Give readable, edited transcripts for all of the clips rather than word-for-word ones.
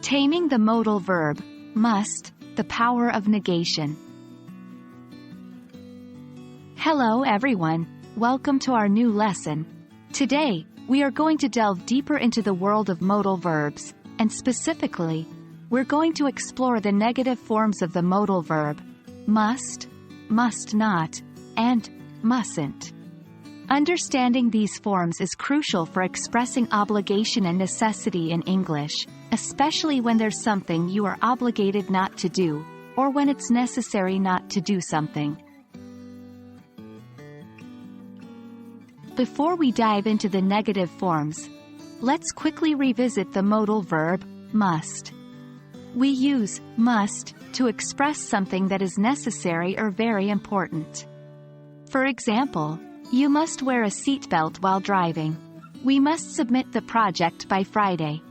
Taming the modal verb, must, the power of negation. Hello everyone, welcome to our new lesson. Today, we are going to delve deeper into the world of modal verbs, and specifically, we're going to explore the negative forms of the modal verb, must, must not, and mustn't. Understanding these forms is crucial for expressing obligation and necessity in English, especially when there's something you are obligated not to do, or when it's necessary not to do something. Before we dive into the negative forms, let's quickly revisit the modal verb, must. We use must to express something that is necessary or very important. For example, you must wear a seatbelt while driving. We must submit the project by Friday.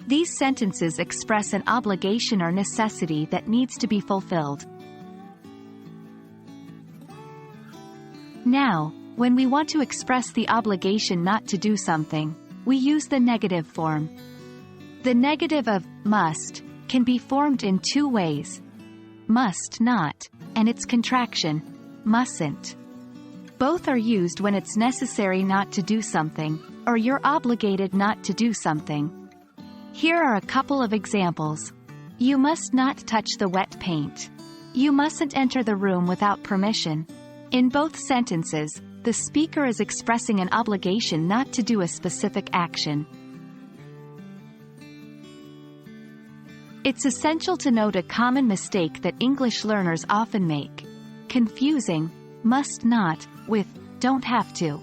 These sentences express an obligation or necessity that needs to be fulfilled. Now, when we want to express the obligation not to do something, we use the negative form. The negative of must can be formed in two ways: must not, and its contraction, mustn't. Both are used when it's necessary not to do something, or you're obligated not to do something. Here are a couple of examples. You must not touch the wet paint. You mustn't enter the room without permission. In both sentences, the speaker is expressing an obligation not to do a specific action. It's essential to note a common mistake that English learners often make: confusing must not with don't have to.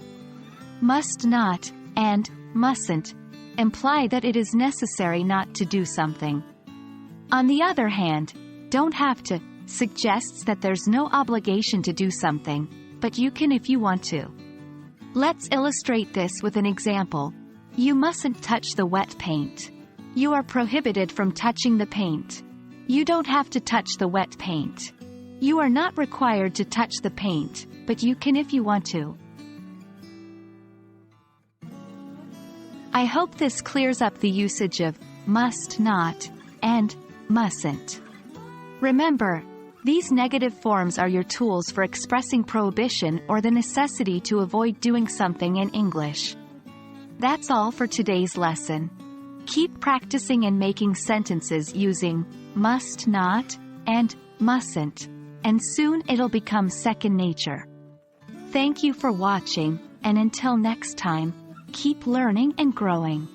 Must not and mustn't imply that it is necessary not to do something. On the other hand, don't have to suggests that there's no obligation to do something, but you can if you want to. Let's illustrate this with an example. You mustn't touch the wet paint. You are prohibited from touching the paint. You don't have to touch the wet paint. You are not required to touch the paint, but you can if you want to. I hope this clears up the usage of must not and mustn't. Remember, these negative forms are your tools for expressing prohibition or the necessity to avoid doing something in English. That's all for today's lesson. Keep practicing and making sentences using must not and mustn't, and soon it'll become second nature. Thank you for watching, and until next time, keep learning and growing.